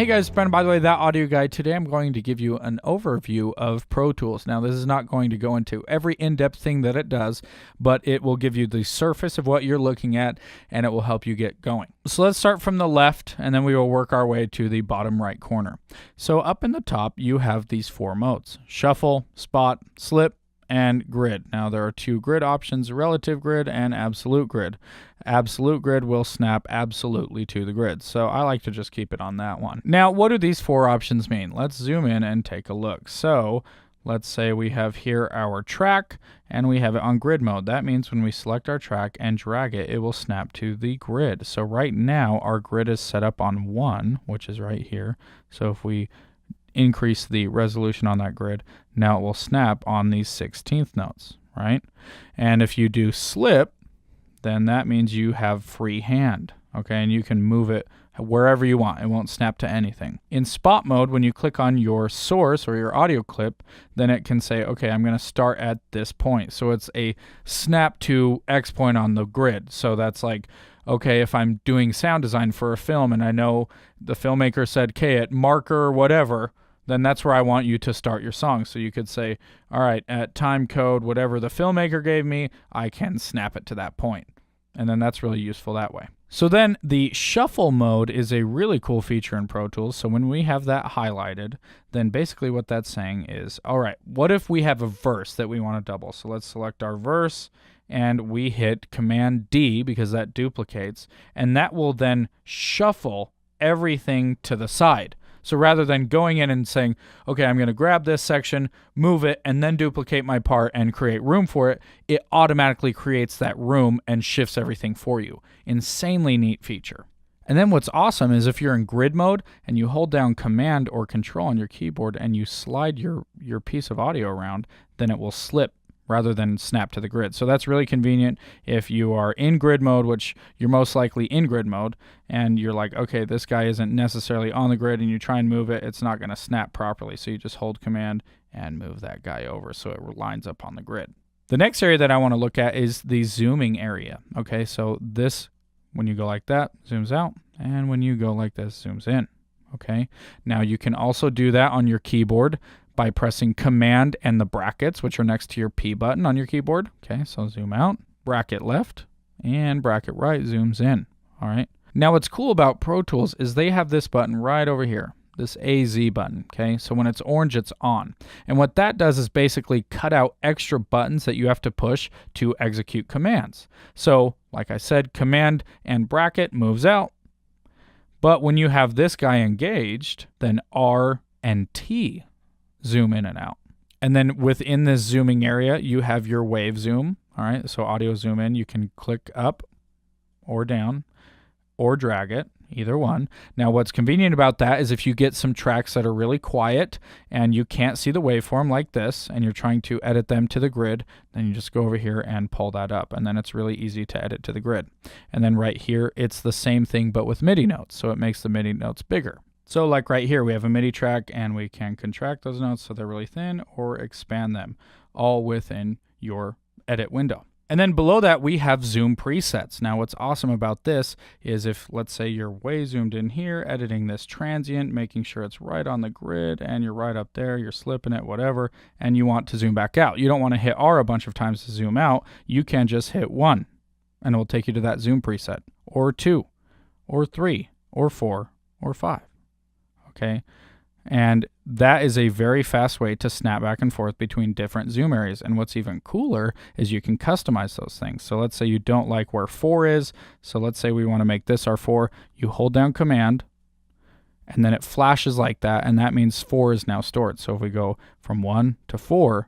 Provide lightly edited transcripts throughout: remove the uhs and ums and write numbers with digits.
Hey guys, Brenden. By the way, that audio guide today, I'm going to give you an overview of Pro Tools. Now, this is not going to go into every in-depth thing that it does, but it will give you the surface of what you're looking at, and it will help you get going. So let's start from the left, and then we will work our way to the bottom right corner. So up in the top, you have these four modes: shuffle, spot, slip, and grid. Now there are two grid options: relative grid and absolute grid. Absolute grid will snap absolutely to the grid, so I like to just keep it on that one. Now, what do these four options mean? Let's zoom in and take a look. So let's say we have here our track and we have it on grid mode. That means when we select our track and drag it, it will snap to the grid. So right now our grid is set up on 1, which is right here. So if we increase the resolution on that grid, now it will snap on these 16th notes, right? And if you do slip, then that means you have free hand, okay? And you can move it wherever you want. It won't snap to anything. In spot mode, when you click on your source or your audio clip, then it can say, okay, I'm going to start at this point. So it's a snap to X point on the grid. So that's like, okay, if I'm doing sound design for a film and I know the filmmaker said, okay, at marker whatever, then that's where I want you to start your song. So you could say, all right, at time code, whatever the filmmaker gave me, I can snap it to that point. And then that's really useful that way. So then the shuffle mode is a really cool feature in Pro Tools. So when we have that highlighted, then basically what that's saying is, all right, what if we have a verse that we want to double? So let's select our verse and we hit Command D because that duplicates, and that will then shuffle everything to the side. So rather than going in and saying, okay, I'm going to grab this section, move it, and then duplicate my part and create room for it, it automatically creates that room and shifts everything for you. Insanely neat feature. And then what's awesome is if you're in grid mode and you hold down Command or Control on your keyboard and you slide your piece of audio around, then it will slip rather than snap to the grid. So that's really convenient if you are in grid mode, which you're most likely in grid mode, and you're like, okay, this guy isn't necessarily on the grid, and you try and move it, it's not going to snap properly. So you just hold Command and move that guy over so it lines up on the grid. The next area that I want to look at is the zooming area. Okay, so this, when you go like that, zooms out, and when you go like this, zooms in. Okay, now you can also do that on your keyboard by pressing Command and the brackets, which are next to your P button on your keyboard. Okay, so zoom out, bracket left, and bracket right zooms in. All right. Now what's cool about Pro Tools is they have this button right over here, this AZ button. Okay, so when it's orange, it's on. And what that does is basically cut out extra buttons that you have to push to execute commands. So like I said, Command and bracket moves out. But when you have this guy engaged, then R and T zoom in and out. And then within this zooming area, you have your wave zoom. All right, so audio zoom in, you can click up or down or drag it, either one. Now what's convenient about that is if you get some tracks that are really quiet and you can't see the waveform like this and you're trying to edit them to the grid, then you just go over here and pull that up, and then it's really easy to edit to the grid. And then right here, it's the same thing but with MIDI notes, so it makes the MIDI notes bigger. So like right here, we have a MIDI track and we can contract those notes so they're really thin or expand them, all within your edit window. And then below that, we have zoom presets. Now what's awesome about this is if, let's say you're way zoomed in here, editing this transient, making sure it's right on the grid and you're right up there, you're slipping it, whatever, and you want to zoom back out. You don't want to hit R a bunch of times to zoom out. You can just hit 1 and it will take you to that zoom preset, or 2, or 3, or 4, or 5. Okay, and that is a very fast way to snap back and forth between different zoom areas. And what's even cooler is you can customize those things. So let's say you don't like where 4 is. So let's say we want to make this our 4. You hold down Command, and then it flashes like that, and that means 4 is now stored. So if we go from 1 to 4,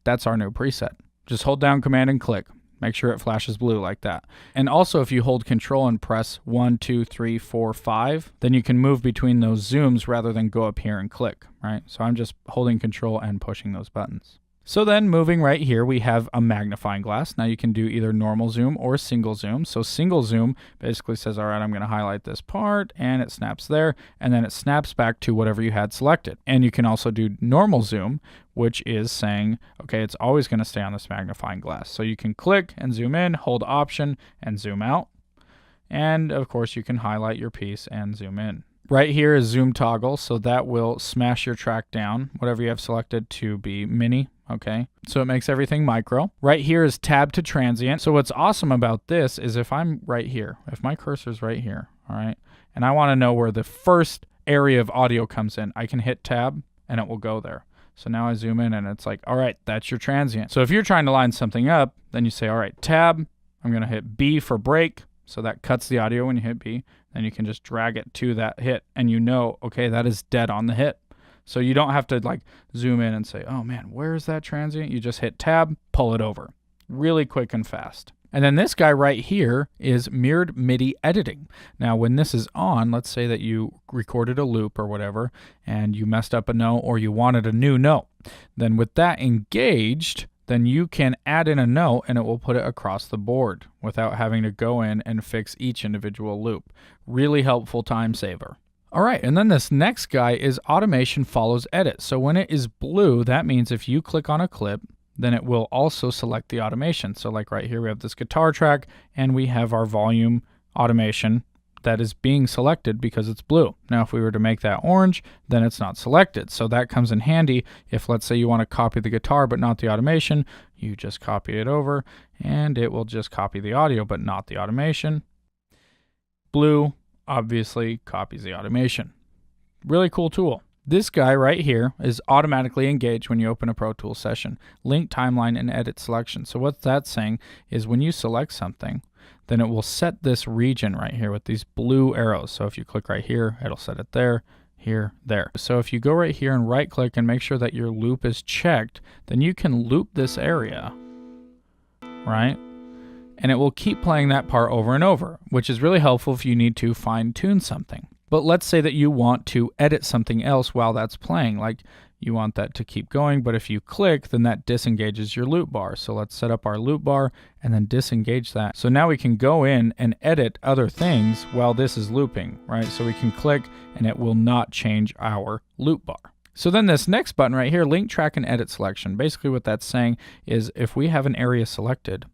that's our new preset. Just hold down Command and click. Make sure it flashes blue like that. And also if you hold Control and press 1, 2, 3, 4, 5, then you can move between those zooms rather than go up here and click, right? So I'm just holding Control and pushing those buttons. So then moving right here, we have a magnifying glass. Now you can do either normal zoom or single zoom. So single zoom basically says, all right, I'm going to highlight this part, and it snaps there, and then it snaps back to whatever you had selected. And you can also do normal zoom, which is saying, okay, it's always going to stay on this magnifying glass. So you can click and zoom in, hold Option, and zoom out. And of course, you can highlight your piece and zoom in. Right here is zoom toggle, so that will smash your track down, whatever you have selected to be mini. Okay, so it makes everything micro. Right here is tab to transient. So what's awesome about this is if I'm right here, if my cursor's right here, all right, and I want to know where the first area of audio comes in, I can hit tab and it will go there. So now I zoom in and it's like, all right, that's your transient. So if you're trying to line something up, then you say, all right, tab, I'm going to hit B for break. So that cuts the audio when you hit B. Then you can just drag it to that hit and you know, okay, that is dead on the hit. So you don't have to like zoom in and say, oh man, where's that transient? You just hit tab, pull it over. Really quick and fast. And then this guy right here is mirrored MIDI editing. Now, when this is on, let's say that you recorded a loop or whatever, and you messed up a note or you wanted a new note. Then with that engaged, then you can add in a note and it will put it across the board without having to go in and fix each individual loop. Really helpful time saver. All right, and then this next guy is automation follows edit. So when it is blue, that means if you click on a clip, then it will also select the automation. So like right here, we have this guitar track and we have our volume automation that is being selected because it's blue. Now, if we were to make that orange, then it's not selected. So that comes in handy if, let's say, you want to copy the guitar but not the automation, you just copy it over and it will just copy the audio but not the automation. Blue obviously copies the automation. Really cool tool. This guy right here is automatically engaged when you open a Pro Tools session. Link, timeline, and edit selection. So what that's saying is when you select something, then it will set this region right here with these blue arrows. So if you click right here, it'll set it there, here, there. So if you go right here and right click and make sure that your loop is checked, then you can loop this area, right? And it will keep playing that part over and over, which is really helpful if you need to fine tune something. But let's say that you want to edit something else while that's playing, like you want that to keep going, but if you click, then that disengages your loop bar. So let's set up our loop bar and then disengage that. So now we can go in and edit other things while this is looping, right? So we can click and it will not change our loop bar. So then this next button right here, link, track, and edit selection. Basically what that's saying is if we have an area selected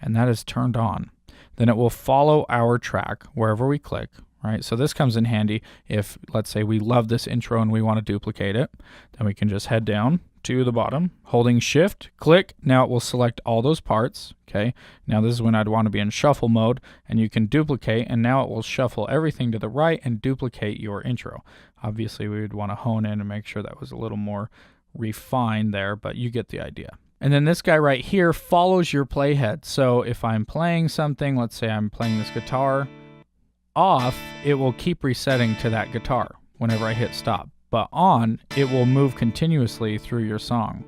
and that is turned on, then it will follow our track wherever we click. Right, so this comes in handy if, let's say, we love this intro and we want to duplicate it. Then we can just head down to the bottom, holding shift, click. Now it will select all those parts. Okay, now this is when I'd want to be in shuffle mode, and you can duplicate, and now it will shuffle everything to the right and duplicate your intro. Obviously, we would want to hone in and make sure that was a little more refined there, but you get the idea. And then this guy right here follows your playhead. So if I'm playing something, let's say I'm playing this guitar, off, it will keep resetting to that guitar whenever I hit stop. But on, it will move continuously through your song.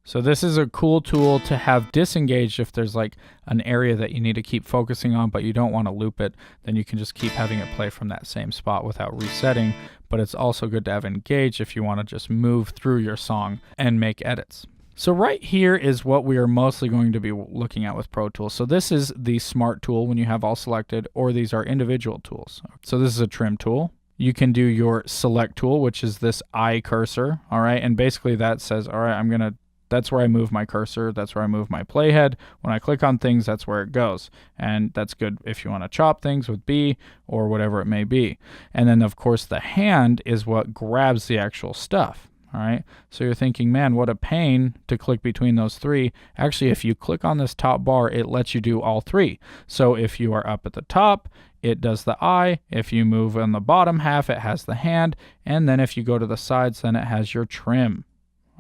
So this is a cool tool to have disengaged if there's like an area that you need to keep focusing on, but you don't want to loop it, then you can just keep having it play from that same spot without resetting. But it's also good to have engaged if you want to just move through your song and make edits. So right here is what we are mostly going to be looking at with Pro Tools. So this is the Smart tool when you have all selected, or these are individual tools. So this is a trim tool. You can do your select tool, which is this eye cursor, all right? And basically that says, all right, that's where I move my cursor, that's where I move my playhead. When I click on things, that's where it goes. And that's good if you want to chop things with B or whatever it may be. And then of course the hand is what grabs the actual stuff. All right, so you're thinking, man, what a pain to click between those three. Actually, if you click on this top bar, it lets you do all three. So if you are up at the top, it does the eye. If you move on the bottom half, it has the hand. And then if you go to the sides, then it has your trim.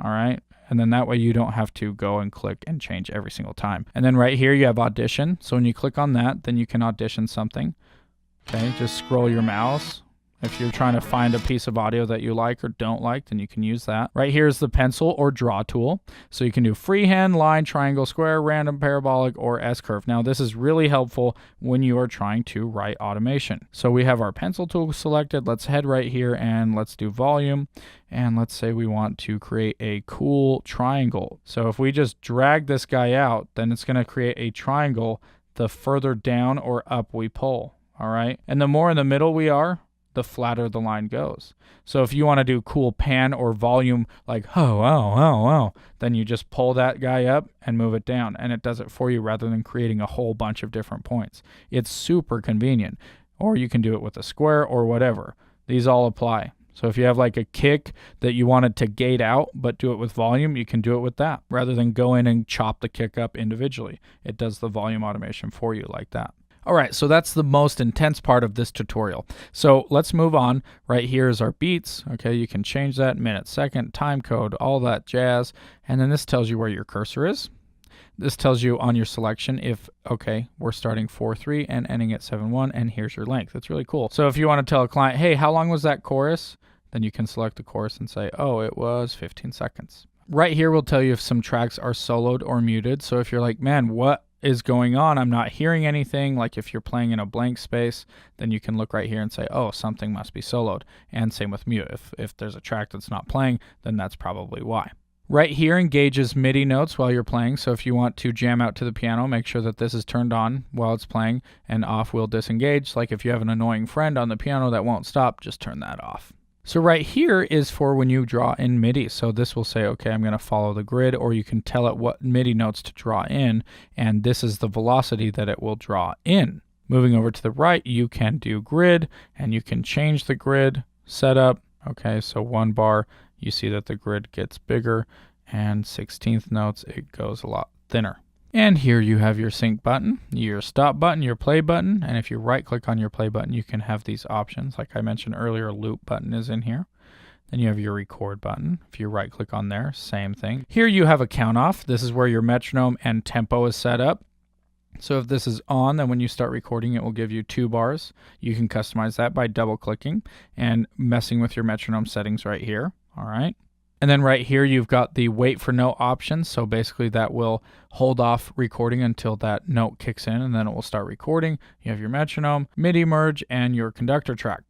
All right, and then that way you don't have to go and click and change every single time. And then right here, you have audition. So when you click on that, then you can audition something. Okay, just scroll your mouse. If you're trying to find a piece of audio that you like or don't like, then you can use that. Right here is the pencil or draw tool. So you can do freehand, line, triangle, square, random, parabolic, or S-curve. Now this is really helpful when you are trying to write automation. So we have our pencil tool selected. Let's head right here and let's do volume. And let's say we want to create a cool triangle. So if we just drag this guy out, then it's going to create a triangle the further down or up we pull. All right. And the more in the middle we are, the flatter the line goes. So if you want to do cool pan or volume, like, then you just pull that guy up and move it down, and it does it for you rather than creating a whole bunch of different points. It's super convenient. or you can do it with a square or whatever. These all apply. So if you have like a kick that you wanted to gate out but do it with volume, you can do it with that rather than go in and chop the kick up individually. It does the volume automation for you like that. All right, so that's the most intense part of this tutorial. So let's move on. Right here is our beats. Okay, you can change that minute, second, time code, all that jazz. And then this tells you where your cursor is. This tells you on your selection if, okay, we're starting 4/3 and ending at 7/1, and here's your length. It's really cool. So if you want to tell a client, hey, how long was that chorus? Then you can select the chorus and say, oh, it was 15 seconds. Right here will tell you if some tracks are soloed or muted. So if you're like, man, what is going on? I'm not hearing anything. Like if you're playing in a blank space, then you can look right here and say, oh, something must be soloed. And same with mute. If there's a track that's not playing, then that's probably why. Right here engages MIDI notes while you're playing. So if you want to jam out to the piano, make sure that this is turned on while it's playing, and off will disengage. Like if you have an annoying friend on the piano that won't stop, just turn that off. So right here is for when you draw in MIDI. So this will say, okay, I'm going to follow the grid, or you can tell it what MIDI notes to draw in, and this is the velocity that it will draw in. Moving over to the right, you can do grid, and you can change the grid setup. Okay, so 1 bar, you see that the grid gets bigger, and 16th notes, it goes a lot thinner. And here you have your sync button, your stop button, your play button, and if you right click on your play button, you can have these options. Like I mentioned earlier, loop button is in here. Then you have your record button. If you right click on there, same thing. Here you have a count off. This is where your metronome and tempo is set up. So if this is on, then when you start recording, it will give you 2 bars. You can customize that by double clicking and messing with your metronome settings right here. All right. And then right here, you've got the wait for note option. So basically that will hold off recording until that note kicks in, and then it will start recording. You have your metronome, MIDI merge, and your conductor track.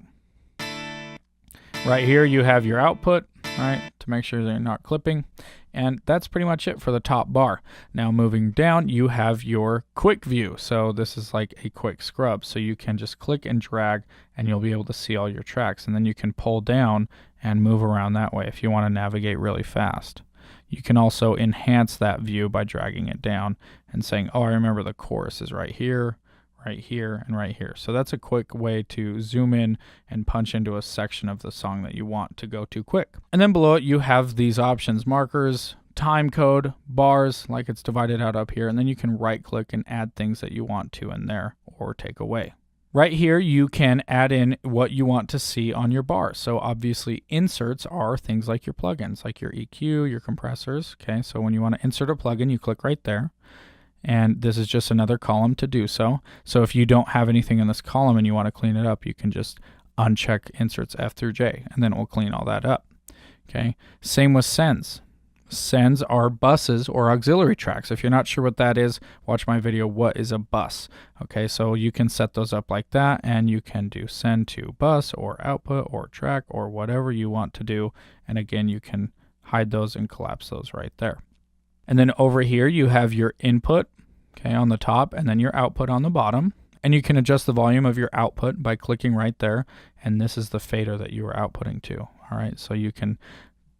Right here, you have your output, right, to make sure they're not clipping. And that's pretty much it for the top bar. Now moving down, you have your quick view. So this is like a quick scrub. So you can just click and drag and you'll be able to see all your tracks. And then you can pull down and move around that way if you want to navigate really fast. You can also enhance that view by dragging it down and saying, oh, I remember the chorus is right here, and right here. So that's a quick way to zoom in and punch into a section of the song that you want to go to quick. And then below it, you have these options: markers, time code, bars, like it's divided out up here. And then you can right click and add things that you want to in there or take away. Right here, you can add in what you want to see on your bar. So obviously inserts are things like your plugins, like your EQ, your compressors. Okay, so when you want to insert a plugin, you click right there. And this is just another column to do so. So if you don't have anything in this column and you want to clean it up, you can just uncheck inserts F through J, and then it will clean all that up. Okay. Same with sends. Sends are buses or auxiliary tracks. If you're not sure what that is, watch my video, What is a Bus? Okay, so you can set those up like that, and you can do send to bus or output or track or whatever you want to do. And again, you can hide those and collapse those right there. And then over here, you have your input, okay, on the top, and then your output on the bottom. And you can adjust the volume of your output by clicking right there. And this is the fader that you are outputting to. All right, so you can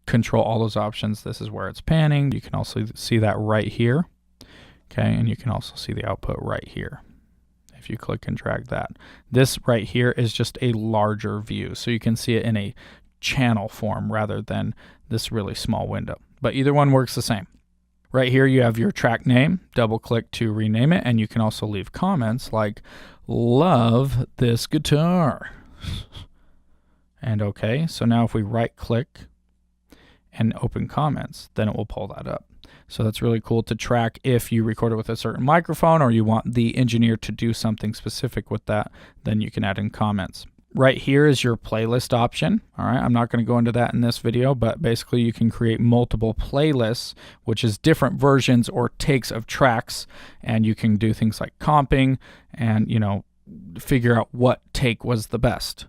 control all those options. This is where it's panning. You can also see that right here. Okay, and you can also see the output right here if you click and drag that. This right here is just a larger view, so you can see it in a channel form rather than this really small window. But either one works the same. Right here, you have your track name. Double click to rename it, and you can also leave comments like, love this guitar. And okay, so now if we right click and open comments, then it will pull that up. So that's really cool to track if you record it with a certain microphone or you want the engineer to do something specific with that, then you can add in comments. Right here is your playlist option. All right, I'm not going to go into that in this video, but basically you can create multiple playlists, which is different versions or takes of tracks, and you can do things like comping and, you know, figure out what take was the best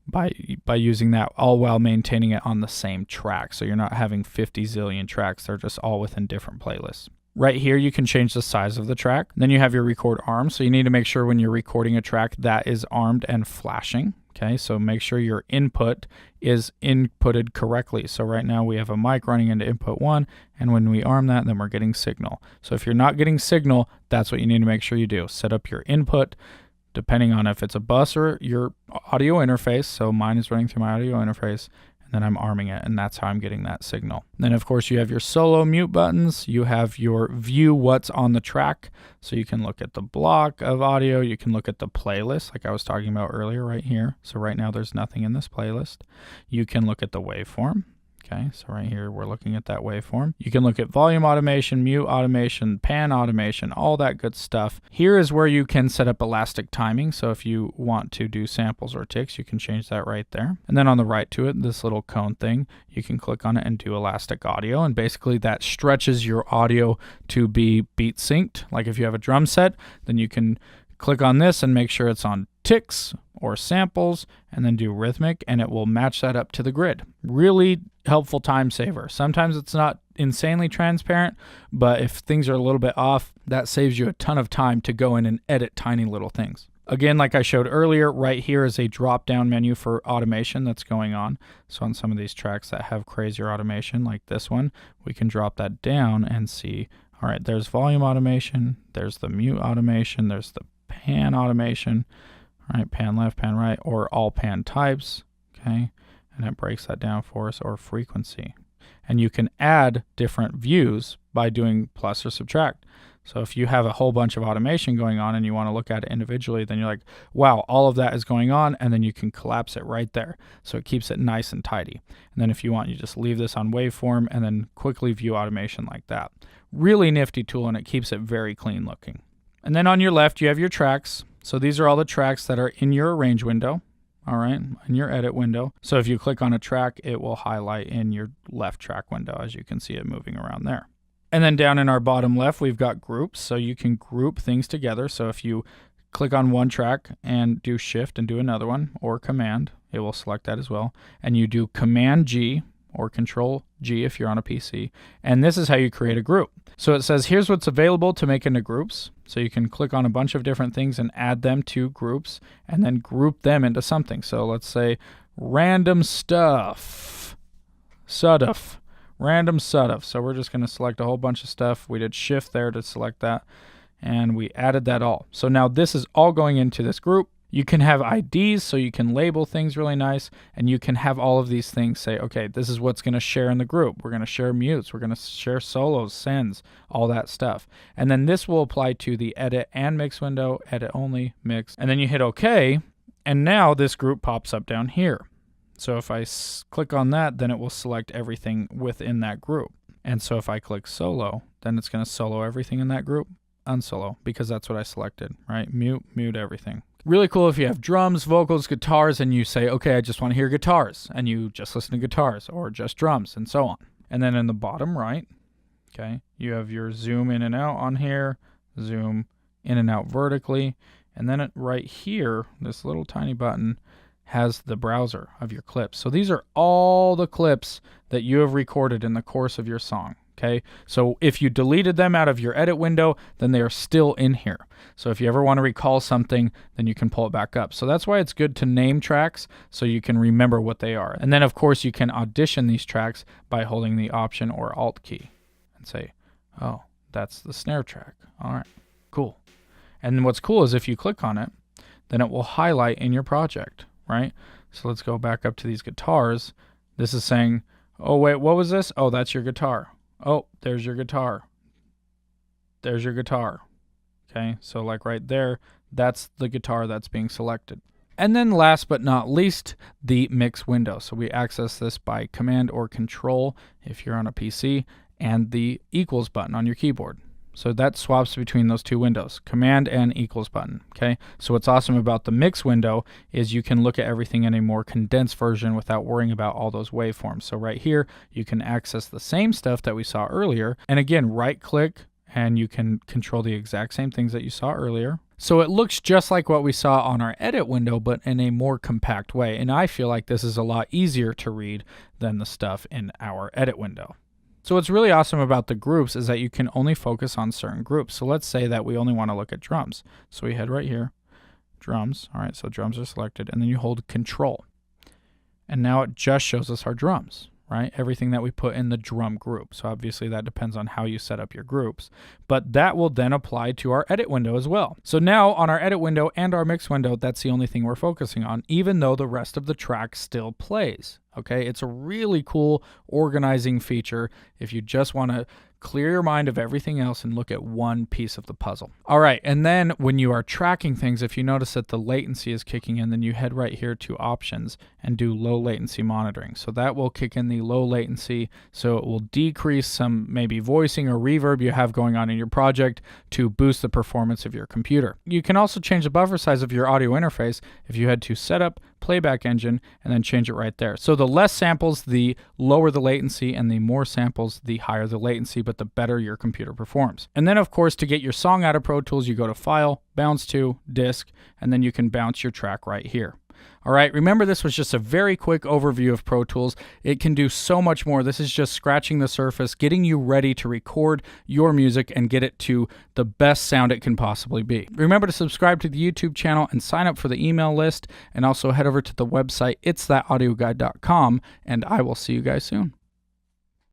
by using that, all while maintaining it on the same track. So you're not having 50 zillion tracks, they're just all within different playlists. Right here, you can change the size of the track. Then you have your record arm. So you need to make sure when you're recording a track that is armed and flashing. Okay, so make sure your input is inputted correctly. So right now we have a mic running into input 1, and when we arm that, then we're getting signal. So if you're not getting signal, that's what you need to make sure you do. Set up your input depending on if it's a bus or your audio interface. So mine is running through my audio interface, and then I'm arming it, and that's how I'm getting that signal. Then of course you have your solo mute buttons. You have your view what's on the track. So you can look at the block of audio. You can look at the playlist like I was talking about earlier right here. So right now there's nothing in this playlist. You can look at the waveform. Okay, so right here we're looking at that waveform. You can look at volume automation, mute automation, pan automation, all that good stuff. Here is where you can set up elastic timing. So if you want to do samples or ticks, you can change that right there. And then on the right to it, this little cone thing, you can click on it and do elastic audio. And basically that stretches your audio to be beat synced. Like if you have a drum set, then you can click on this and make sure it's on ticks or samples, and then do rhythmic, and it will match that up to the grid. Really helpful time saver. Sometimes it's not insanely transparent, but if things are a little bit off, that saves you a ton of time to go in and edit tiny little things. Again, like I showed earlier, right here is a drop-down menu for automation that's going on. So on some of these tracks that have crazier automation, like this one, we can drop that down and see, all right, there's volume automation, there's the mute automation, there's the pan automation, right, pan left, pan right, or all pan types, okay, and it breaks that down for us, or frequency. And you can add different views by doing plus or subtract. So if you have a whole bunch of automation going on and you want to look at it individually, then you're like, wow, all of that is going on, and then you can collapse it right there. So it keeps it nice and tidy. And then if you want, you just leave this on waveform and then quickly view automation like that. Really nifty tool, and it keeps it very clean looking. And then on your left, you have your tracks. So these are all the tracks that are in your arrange window, all right, in your edit window. So if you click on a track, it will highlight in your left track window, as you can see it moving around there. And then down in our bottom left, we've got groups. So you can group things together. So if you click on one track and do shift and do another one, or command, it will select that as well. And you do command G or control G if you're on a PC. And this is how you create a group. So it says, here's what's available to make into groups. So you can click on a bunch of different things and add them to groups and then group them into something. So let's say random stuff, sudduff, random sudduff. So we're just going to select a whole bunch of stuff. We did shift there to select that, and we added that all. So now this is all going into this group. You can have IDs, so you can label things really nice, and you can have all of these things say, okay, this is what's going to share in the group. We're going to share mutes. We're going to share solos, sends, all that stuff. And then this will apply to the edit and mix window, edit only, mix, and then you hit OK, and now this group pops up down here. So if I click on that, then it will select everything within that group. And so if I click solo, then it's going to solo everything in that group, unsolo, because that's what I selected, right? Mute everything. Really cool if you have drums, vocals, guitars, and you say, okay, I just want to hear guitars, and you just listen to guitars, or just drums, and so on. And then in the bottom right, okay, you have your zoom in and out on here, zoom in and out vertically, and then right here, this little tiny button has the browser of your clips. So these are all the clips that you have recorded in the course of your song. Okay, so if you deleted them out of your edit window, then they are still in here. So if you ever want to recall something, then you can pull it back up. So that's why it's good to name tracks so you can remember what they are. And then of course you can audition these tracks by holding the Option or Alt key and say, oh, that's the snare track. All right, cool. And what's cool is if you click on it, then it will highlight in your project, right? So let's go back up to these guitars. This is saying, oh wait, what was this? Oh, that's your guitar. Oh, there's your guitar. There's your guitar. Okay, so like right there, that's the guitar that's being selected. And then last but not least, the mix window. So we access this by command or control if you're on a PC, and the equals button on your keyboard. So that swaps between those two windows, command and equals button, okay? So what's awesome about the mix window is you can look at everything in a more condensed version without worrying about all those waveforms. So right here, you can access the same stuff that we saw earlier. And again, right click and you can control the exact same things that you saw earlier. So it looks just like what we saw on our edit window, but in a more compact way. And I feel like this is a lot easier to read than the stuff in our edit window. So what's really awesome about the groups is that you can only focus on certain groups. So let's say that we only want to look at drums. So we head right here, drums. All right, so drums are selected, and then you hold control. And now it just shows us our drums, right? Everything that we put in the drum group. So obviously that depends on how you set up your groups, but that will then apply to our edit window as well. So now on our edit window and our mix window, that's the only thing we're focusing on, even though the rest of the track still plays. Okay, it's a really cool organizing feature if you just want to clear your mind of everything else and look at one piece of the puzzle. All right, and then when you are tracking things, if you notice that the latency is kicking in, then you head right here to options and do low latency monitoring. So that will kick in the low latency, so it will decrease some maybe voicing or reverb you have going on in your project to boost the performance of your computer. You can also change the buffer size of your audio interface if you head to setup, playback engine, and then change it right there. So the less samples, the lower the latency, and the more samples, the higher the latency, but the better your computer performs. And then of course, to get your song out of Pro Tools, you go to File, Bounce to, Disk, and then you can bounce your track right here. All right, remember this was just a very quick overview of Pro Tools. It can do so much more. This is just scratching the surface, getting you ready to record your music and get it to the best sound it can possibly be. Remember to subscribe to the YouTube channel and sign up for the email list, and also head over to the website itsthatAudioguide.com, and I will see you guys soon.